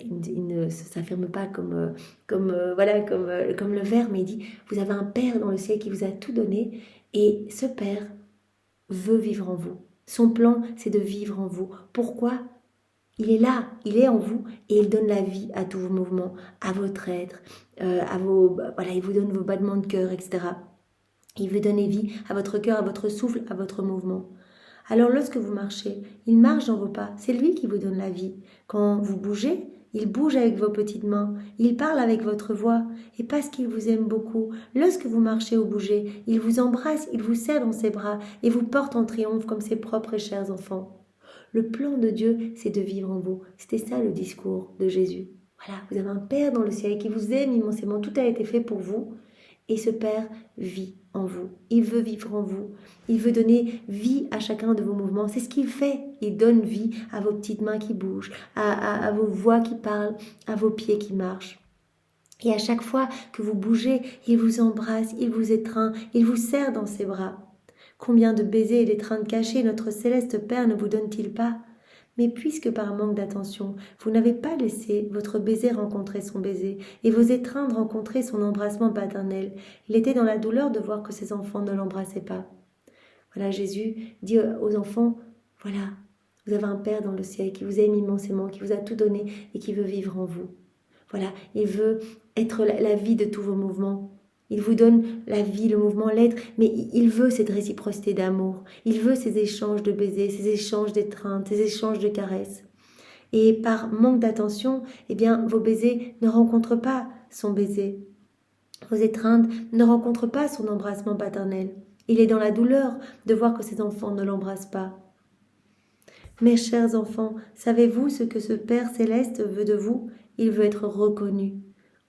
il ne s'affirme pas comme le Verbe, mais il dit, vous avez un Père dans le ciel qui vous a tout donné, et ce Père veut vivre en vous. Son plan, c'est de vivre en vous. Pourquoi? Il est là, il est en vous et il donne la vie à tous vos mouvements, à votre être, il vous donne vos battements de cœur, etc. Il veut donner vie à votre cœur, à votre souffle, à votre mouvement. Alors lorsque vous marchez, il marche dans vos pas, c'est lui qui vous donne la vie. Quand vous bougez, il bouge avec vos petites mains, il parle avec votre voix, et parce qu'il vous aime beaucoup, lorsque vous marchez ou bougez, il vous embrasse, il vous serre dans ses bras, et vous porte en triomphe comme ses propres et chers enfants. Le plan de Dieu, c'est de vivre en vous. C'était ça le discours de Jésus. Voilà, vous avez un Père dans le ciel qui vous aime immensément, tout a été fait pour vous, et ce Père vit en vous. Il veut vivre en vous. Il veut donner vie à chacun de vos mouvements. C'est ce qu'il fait. Il donne vie à vos petites mains qui bougent, à vos voix qui parlent, à vos pieds qui marchent. Et à chaque fois que vous bougez, il vous embrasse, il vous étreint, il vous serre dans ses bras. Combien de baisers et d'étreintes cachées notre céleste Père ne vous donne-t-il pas? Mais puisque par manque d'attention, vous n'avez pas laissé votre baiser rencontrer son baiser et vos étreintes rencontrer son embrassement paternel, il était dans la douleur de voir que ses enfants ne l'embrassaient pas. Voilà, Jésus dit aux enfants, voilà, vous avez un Père dans le ciel qui vous aime immensément, qui vous a tout donné et qui veut vivre en vous. Voilà, il veut être la vie de tous vos mouvements. Il vous donne la vie, le mouvement, l'être, mais il veut cette réciprocité d'amour. Il veut ces échanges de baisers, ces échanges d'étreintes, ces échanges de caresses. Et par manque d'attention, vos baisers ne rencontrent pas son baiser. Vos étreintes ne rencontrent pas son embrassement paternel. Il est dans la douleur de voir que ses enfants ne l'embrassent pas. Mes chers enfants, savez-vous ce que ce Père céleste veut de vous? Il veut être reconnu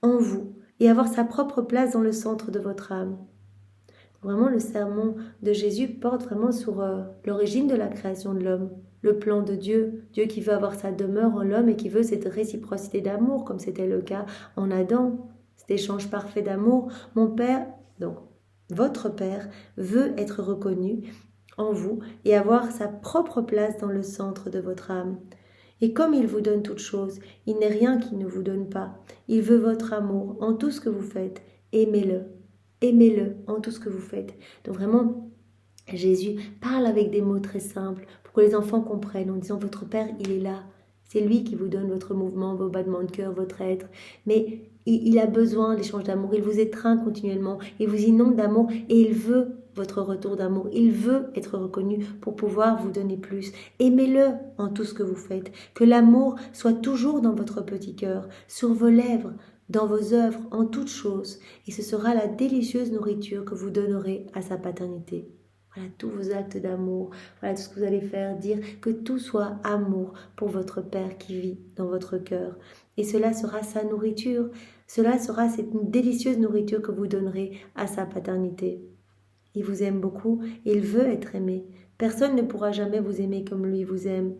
en vous et avoir sa propre place dans le centre de votre âme. Vraiment, le sermon de Jésus porte vraiment sur l'origine de la création de l'homme, le plan de Dieu, Dieu qui veut avoir sa demeure en l'homme et qui veut cette réciprocité d'amour, comme c'était le cas en Adam, cet échange parfait d'amour. Mon Père, donc votre Père, veut être reconnu en vous et avoir sa propre place dans le centre de votre âme. Et comme il vous donne toutes choses, il n'est rien qu'il ne vous donne pas. Il veut votre amour en tout ce que vous faites. Aimez-le. Aimez-le en tout ce que vous faites. Donc vraiment, Jésus parle avec des mots très simples pour que les enfants comprennent en disant votre Père, il est là. C'est lui qui vous donne votre mouvement, vos battements de cœur, votre être. Mais il a besoin d'échanges d'amour. Il vous étreint continuellement. Il vous inonde d'amour et il veut votre retour d'amour. Il veut être reconnu pour pouvoir vous donner plus. Aimez-le en tout ce que vous faites. Que l'amour soit toujours dans votre petit cœur, sur vos lèvres, dans vos œuvres, en toutes choses. Et ce sera la délicieuse nourriture que vous donnerez à sa paternité. Voilà tous vos actes d'amour, voilà tout ce que vous allez faire, dire que tout soit amour pour votre Père qui vit dans votre cœur. Et cela sera sa nourriture, cela sera cette délicieuse nourriture que vous donnerez à sa paternité. Il vous aime beaucoup, il veut être aimé. Personne ne pourra jamais vous aimer comme lui vous aime.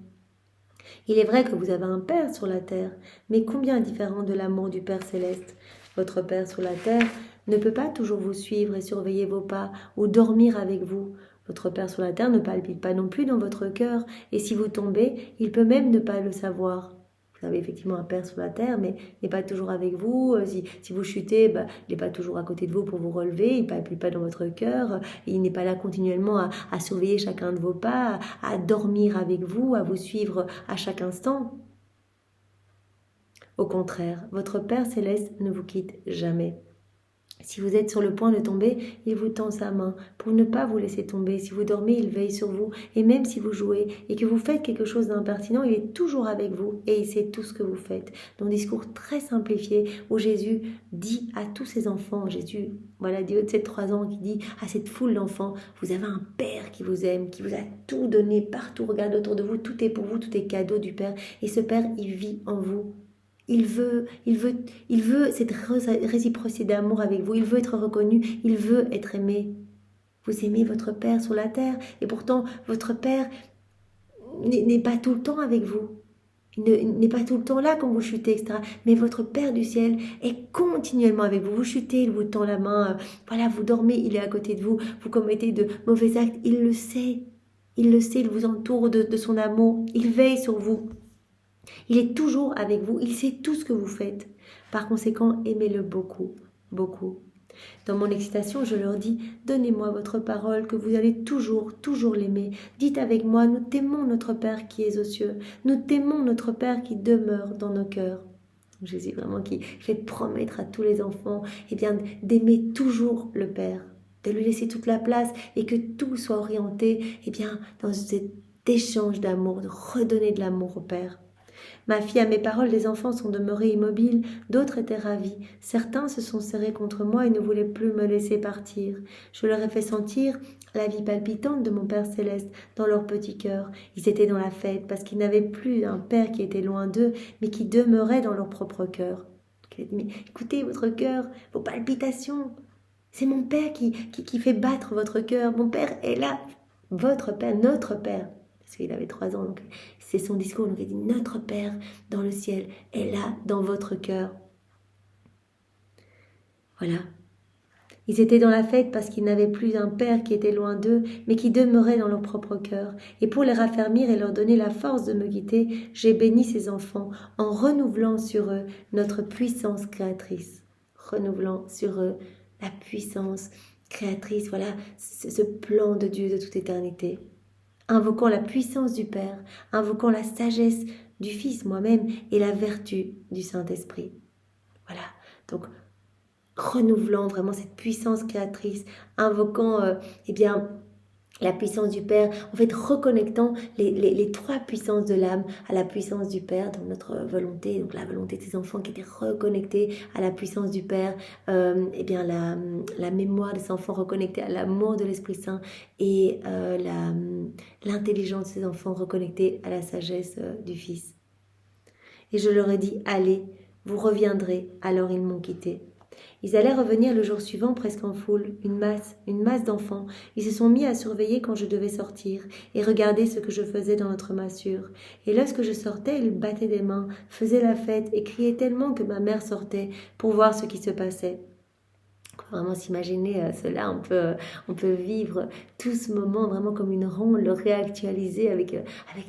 Il est vrai que vous avez un Père sur la terre, mais combien différent de l'amour du Père céleste. Votre Père sur la terre ne peut pas toujours vous suivre et surveiller vos pas ou dormir avec vous. Votre Père sur la terre ne palpite pas non plus dans votre cœur, et si vous tombez, il peut même ne pas le savoir. Vous avez effectivement un Père sur la terre, mais il n'est pas toujours avec vous. Si vous chutez, il n'est pas toujours à côté de vous pour vous relever, il ne palpite pas dans votre cœur, il n'est pas là continuellement à surveiller chacun de vos pas, à dormir avec vous, à vous suivre à chaque instant. Au contraire, votre Père céleste ne vous quitte jamais. Si vous êtes sur le point de tomber, il vous tend sa main pour ne pas vous laisser tomber. Si vous dormez, il veille sur vous. Et même si vous jouez et que vous faites quelque chose d'impertinent, il est toujours avec vous et il sait tout ce que vous faites. Dans un discours très simplifié où Jésus dit à tous ses enfants, Jésus, voilà, Dieu de 7-3 ans qui dit à cette foule d'enfants, vous avez un Père qui vous aime, qui vous a tout donné partout. Regardez autour de vous, tout est pour vous, tout est cadeau du Père. Et ce Père, il vit en vous. Il veut cette réciprocité d'amour avec vous. Il veut être reconnu. Il veut être aimé. Vous aimez votre Père sur la terre. Et pourtant, votre Père n'est pas tout le temps avec vous. Il n'est pas tout le temps là quand vous chutez, etc. Mais votre Père du ciel est continuellement avec vous. Vous chutez, il vous tend la main. Voilà, vous dormez, il est à côté de vous. Vous commettez de mauvais actes. Il le sait. Il le sait, il vous entoure de son amour. Il veille sur vous. Il est toujours avec vous, il sait tout ce que vous faites. Par conséquent, aimez-le beaucoup, beaucoup. Dans mon excitation, je leur dis, donnez-moi votre parole, que vous allez toujours, toujours l'aimer. Dites avec moi, nous t'aimons notre Père qui est aux cieux. Nous t'aimons notre Père qui demeure dans nos cœurs. Jésus vraiment qui fait promettre à tous les enfants d'aimer toujours le Père, de lui laisser toute la place et que tout soit orienté dans cet échange d'amour, de redonner de l'amour au Père. Ma fille, à mes paroles, les enfants sont demeurés immobiles, d'autres étaient ravis. Certains se sont serrés contre moi et ne voulaient plus me laisser partir. Je leur ai fait sentir la vie palpitante de mon Père céleste dans leur petit cœur. Ils étaient dans la fête parce qu'ils n'avaient plus un Père qui était loin d'eux, mais qui demeurait dans leur propre cœur. Mais écoutez votre cœur, vos palpitations. C'est mon Père qui fait battre votre cœur. Mon Père est là. Votre Père, notre Père. Parce qu'il avait 3 ans, donc c'est son discours. Donc il dit, notre Père dans le ciel est là, dans votre cœur. Voilà. Ils étaient dans la fête parce qu'ils n'avaient plus un Père qui était loin d'eux, mais qui demeurait dans leur propre cœur. Et pour les raffermir et leur donner la force de me quitter, j'ai béni ces enfants en renouvelant sur eux notre puissance créatrice. Renouvelant sur eux la puissance créatrice, voilà, ce plan de Dieu de toute éternité. Invoquant la puissance du Père, invoquant la sagesse du Fils, moi-même, et la vertu du Saint-Esprit. Voilà, donc renouvelant vraiment cette puissance créatrice, invoquant la puissance du Père, en fait reconnectant les 3 puissances de l'âme à la puissance du Père dans notre volonté, donc la volonté de ces enfants qui étaient reconnectés à la puissance du Père, la mémoire de ces enfants reconnectés à l'amour de l'Esprit Saint et l'intelligence de ces enfants reconnectés à la sagesse du Fils. Et je leur ai dit, allez, vous reviendrez, alors ils m'ont quitté. Ils allaient revenir le jour suivant presque en foule, une masse d'enfants. Ils se sont mis à surveiller quand je devais sortir et regarder ce que je faisais dans notre massure. Et lorsque je sortais, ils battaient des mains, faisaient la fête et criaient tellement que ma mère sortait pour voir ce qui se passait. On peut vraiment s'imaginer cela, on peut vivre tout ce moment vraiment comme une ronde, le réactualiser avec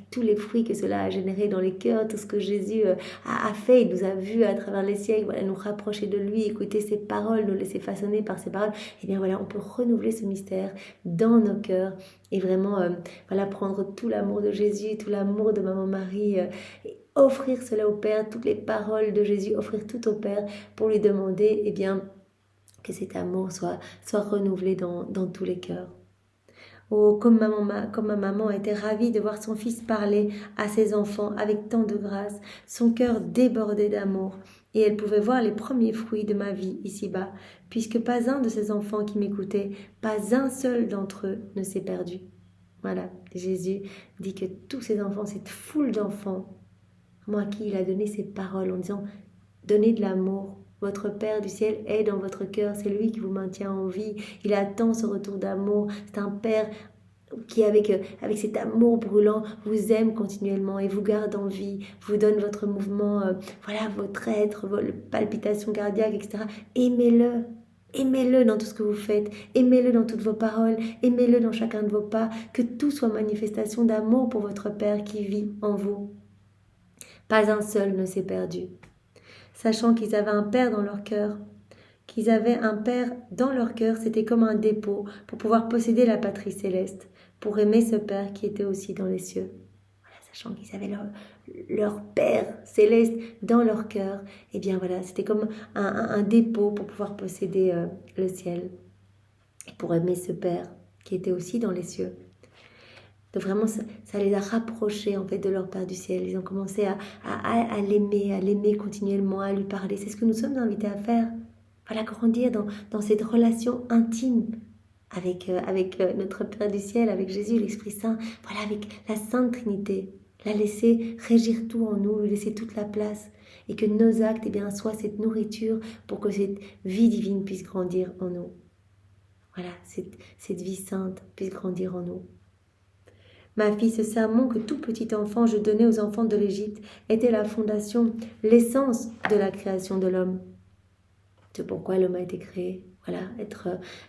tous les fruits que cela a généré dans les cœurs, tout ce que Jésus a fait, il nous a vus à travers les siècles, voilà, nous rapprocher de lui, écouter ses paroles, nous laisser façonner par ses paroles. Et bien voilà, on peut renouveler ce mystère dans nos cœurs et vraiment prendre tout l'amour de Jésus, tout l'amour de Maman Marie, et offrir cela au Père, toutes les paroles de Jésus, offrir tout au Père pour lui demander, que cet amour soit renouvelé dans tous les cœurs. Oh, comme ma maman était ravie de voir son fils parler à ses enfants avec tant de grâce, son cœur débordait d'amour. et elle pouvait voir les premiers fruits de ma vie ici-bas, puisque pas un de ces enfants qui m'écoutaient, pas un seul d'entre eux ne s'est perdu. Voilà, Jésus dit que tous ces enfants, cette foule d'enfants, moi à qui il a donné ses paroles en disant « Donnez de l'amour, votre Père du ciel est dans votre cœur, c'est lui qui vous maintient en vie, il attend ce retour d'amour, c'est un Père qui avec cet amour brûlant vous aime continuellement et vous garde en vie, vous donne votre mouvement, voilà, votre être, vos palpitations cardiaques, etc. Aimez-le, aimez-le dans tout ce que vous faites, aimez-le dans toutes vos paroles, aimez-le dans chacun de vos pas, que tout soit manifestation d'amour pour votre Père qui vit en vous. Pas un seul ne s'est perdu. Sachant qu'ils avaient un Père dans leur cœur, qu'ils avaient un Père dans leur cœur, c'était comme un dépôt pour pouvoir posséder la patrie céleste, pour aimer ce Père qui était aussi dans les cieux. Voilà, sachant qu'ils avaient leur Père céleste dans leur cœur, et bien voilà, c'était comme un dépôt pour pouvoir posséder le ciel, et pour aimer ce Père qui était aussi dans les cieux. Donc vraiment, ça les a rapprochés en fait de leur Père du ciel. Ils ont commencé à l'aimer continuellement, à lui parler. C'est ce que nous sommes invités à faire. Voilà, grandir dans cette relation intime avec notre Père du ciel, avec Jésus, l'Esprit Saint, voilà, avec la Sainte Trinité. La laisser régir tout en nous, lui laisser toute la place. Et que nos actes, eh bien, soient cette nourriture pour que cette vie divine puisse grandir en nous. Voilà, cette vie sainte puisse grandir en nous. Ma fille, ce sermon que tout petit enfant je donnais aux enfants de l'Égypte était la fondation, l'essence de la création de l'homme. C'est pourquoi l'homme a été créé. Voilà,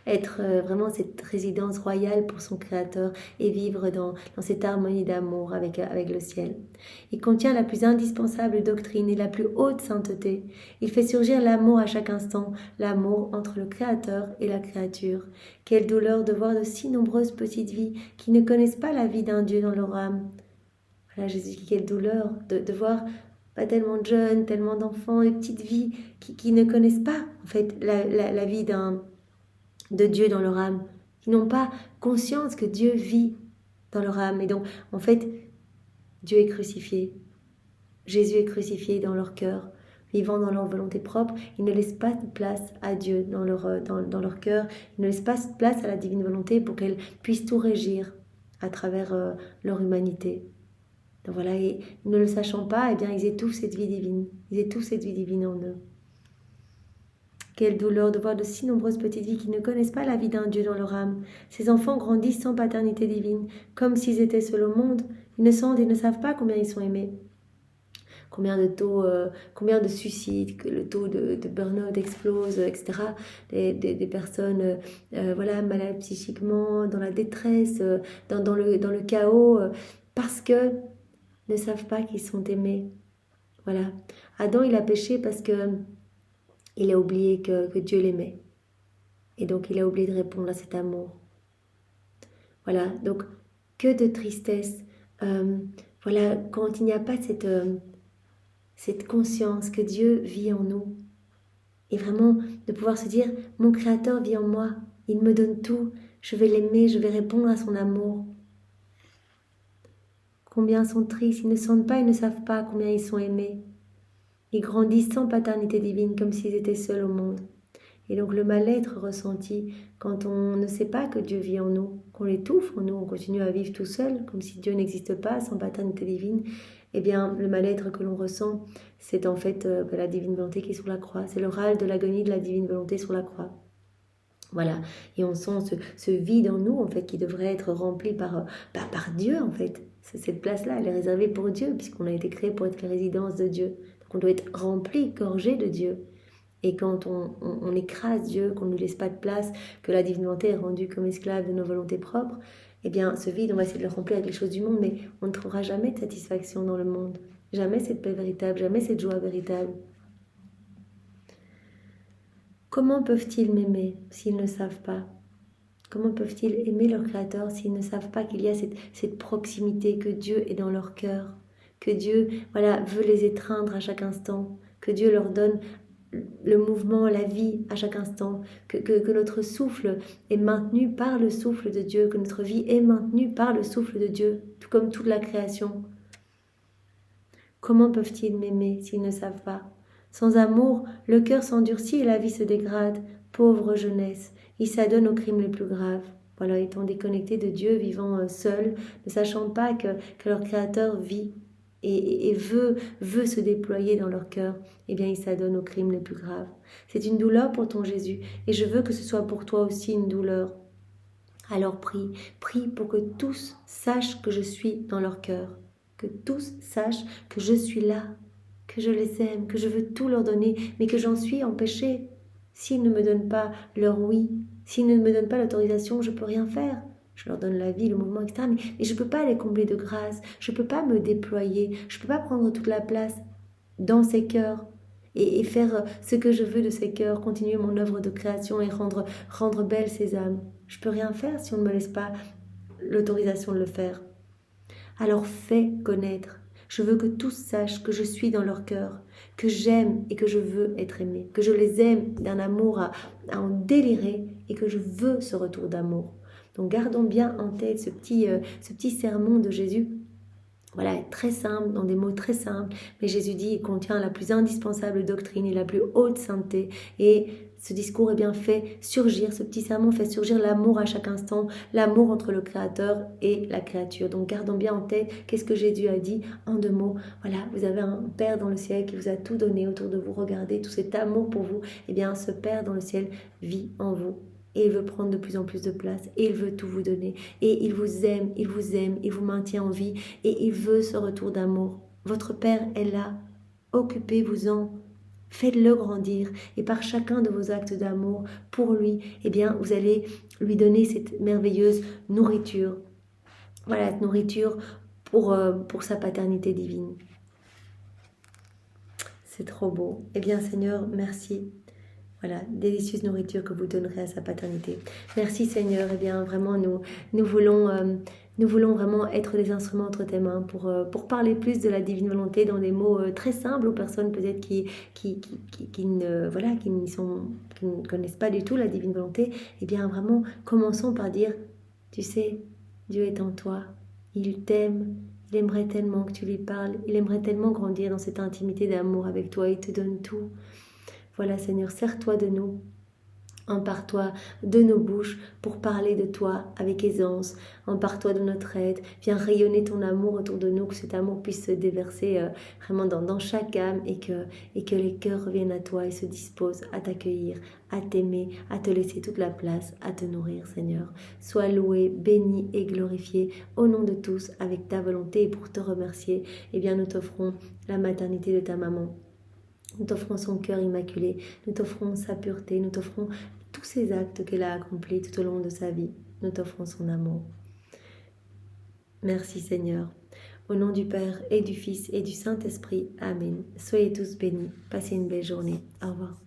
être vraiment cette résidence royale pour son Créateur et vivre dans cette harmonie d'amour avec le ciel. Il contient la plus indispensable doctrine et la plus haute sainteté. Il fait surgir l'amour à chaque instant, l'amour entre le Créateur et la créature. Quelle douleur de voir de si nombreuses petites vies qui ne connaissent pas la vie d'un Dieu dans leur âme. Voilà, Jésus, quelle douleur de voir pas tellement de jeunes, tellement d'enfants, des petites vies qui ne connaissent pas en fait la vie de Dieu dans leur âme, qui n'ont pas conscience que Dieu vit dans leur âme. Et donc, en fait, Dieu est crucifié. Jésus est crucifié dans leur cœur, vivant dans leur volonté propre. Ils ne laissent pas de place à Dieu dans leur cœur. Ils ne laissent pas de place à la divine volonté pour qu'elle puisse tout régir à travers leur humanité. Donc voilà, et ne le sachant pas, eh bien, ils étouffent cette vie divine. Ils étouffent cette vie divine en eux. Quelle douleur de voir de si nombreuses petites vies qui ne connaissent pas la vie d'un Dieu dans leur âme. Ces enfants grandissent sans paternité divine, comme s'ils étaient seuls au monde. Ils ne sentent et ne savent pas combien ils sont aimés. Combien de suicides, que le taux de burn-out explose, etc. Des personnes voilà, malades psychiquement, dans la détresse, dans le chaos, parce que ne savent pas qu'ils sont aimés. Voilà. Adam, il a péché parce que il a oublié que Dieu l'aimait. Et donc, il a oublié de répondre à cet amour. Voilà. Donc, que de tristesse. Voilà, quand il n'y a pas cette conscience que Dieu vit en nous. Et vraiment, de pouvoir se dire, mon Créateur vit en moi. Il me donne tout. Je vais l'aimer, je vais répondre à son amour. Combien sont tristes, ils ne sentent pas, ils ne savent pas combien ils sont aimés. Ils grandissent sans paternité divine, comme s'ils étaient seuls au monde. Et donc le mal-être ressenti quand on ne sait pas que Dieu vit en nous, qu'on l'étouffe en nous, on continue à vivre tout seul, comme si Dieu n'existe pas, sans paternité divine, eh bien le mal-être que l'on ressent, c'est en fait la divine volonté qui est sur la croix. C'est le râle de l'agonie de la divine volonté sur la croix. Voilà, et on sent ce vide en nous, en fait, qui devrait être rempli par Dieu, en fait. Cette place-là, elle est réservée pour Dieu, puisqu'on a été créé pour être la résidence de Dieu. Donc on doit être rempli, gorgé de Dieu. Et quand on écrase Dieu, qu'on ne lui laisse pas de place, que la divine volonté est rendue comme esclave de nos volontés propres, eh bien, ce vide, on va essayer de le remplir avec les choses du monde, mais on ne trouvera jamais de satisfaction dans le monde. Jamais cette paix véritable, jamais cette joie véritable. Comment peuvent-ils m'aimer s'ils ne savent pas? Comment peuvent-ils aimer leur Créateur s'ils ne savent pas qu'il y a cette proximité, que Dieu est dans leur cœur, que Dieu veut les étreindre à chaque instant, que Dieu leur donne le mouvement, la vie à chaque instant, que notre souffle est maintenu par le souffle de Dieu, que notre vie est maintenue par le souffle de Dieu, tout comme toute la création. Comment peuvent-ils m'aimer s'ils ne savent pas? Sans amour, le cœur s'endurcit et la vie se dégrade. Pauvre jeunesse, ils s'adonnent aux crimes les plus graves. Voilà, étant déconnectés de Dieu, vivant seuls, ne sachant pas que leur Créateur vit et veut se déployer dans leur cœur, eh bien ils s'adonnent aux crimes les plus graves. C'est une douleur pour ton Jésus, et je veux que ce soit pour toi aussi une douleur. Alors prie pour que tous sachent que je suis dans leur cœur, que tous sachent que je suis là, que je les aime, que je veux tout leur donner, mais que j'en suis empêchée. S'ils ne me donnent pas leur oui, s'ils ne me donnent pas l'autorisation, je ne peux rien faire. Je leur donne la vie, le mouvement, etc. Mais je ne peux pas les combler de grâce, je ne peux pas me déployer, je ne peux pas prendre toute la place dans ces cœurs et faire ce que je veux de ces cœurs, continuer mon œuvre de création et rendre belles ces âmes. Je ne peux rien faire si on ne me laisse pas l'autorisation de le faire. Alors fais connaître. Je veux que tous sachent que je suis dans leur cœur, que j'aime et que je veux être aimée, que je les aime d'un amour à en délirer et que je veux ce retour d'amour. Donc gardons bien en tête ce petit sermon de Jésus. Voilà, très simple, dans des mots très simples, mais Jésus dit, il contient la plus indispensable doctrine et la plus haute sainteté. Et ce discours est bien fait surgir, ce petit sermon fait surgir l'amour à chaque instant, l'amour entre le Créateur et la créature. Donc gardons bien en tête qu'est-ce que Jésus a dit en 2 mots. Voilà, vous avez un Père dans le ciel qui vous a tout donné autour de vous. Regardez tout cet amour pour vous. Eh bien, ce Père dans le ciel vit en vous. Et il veut prendre de plus en plus de place. Et il veut tout vous donner. Et il vous aime, il vous maintient en vie. Et il veut ce retour d'amour. Votre Père est là. Occupez-vous-en. Faites-le grandir. Et par chacun de vos actes d'amour pour lui, eh bien, vous allez lui donner cette merveilleuse nourriture. Voilà, cette nourriture pour sa paternité divine. C'est trop beau. Eh bien, Seigneur, merci. Voilà, délicieuse nourriture que vous donnerez à sa paternité. Merci Seigneur, eh bien vraiment nous voulons vraiment être des instruments entre tes mains pour parler plus de la divine volonté dans des mots très simples aux personnes peut-être qui ne connaissent pas du tout la divine volonté. Eh bien vraiment, commençons par dire, tu sais, Dieu est en toi, il t'aime, il aimerait tellement que tu lui parles, il aimerait tellement grandir dans cette intimité d'amour avec toi, il te donne tout. Voilà Seigneur, sers-toi de nous, empare-toi de nos bouches pour parler de toi avec aisance, empare-toi de notre aide, viens rayonner ton amour autour de nous, que cet amour puisse se déverser vraiment dans chaque âme et que les cœurs reviennent à toi et se disposent à t'accueillir, à t'aimer, à te laisser toute la place, à te nourrir Seigneur. Sois loué, béni et glorifié au nom de tous avec ta volonté et pour te remercier, eh bien nous t'offrons la maternité de ta maman. Nous t'offrons son cœur immaculé, nous t'offrons sa pureté, nous t'offrons tous ces actes qu'elle a accomplis tout au long de sa vie. Nous t'offrons son amour. Merci Seigneur. Au nom du Père et du Fils et du Saint-Esprit. Amen. Soyez tous bénis. Passez une belle journée. Au revoir.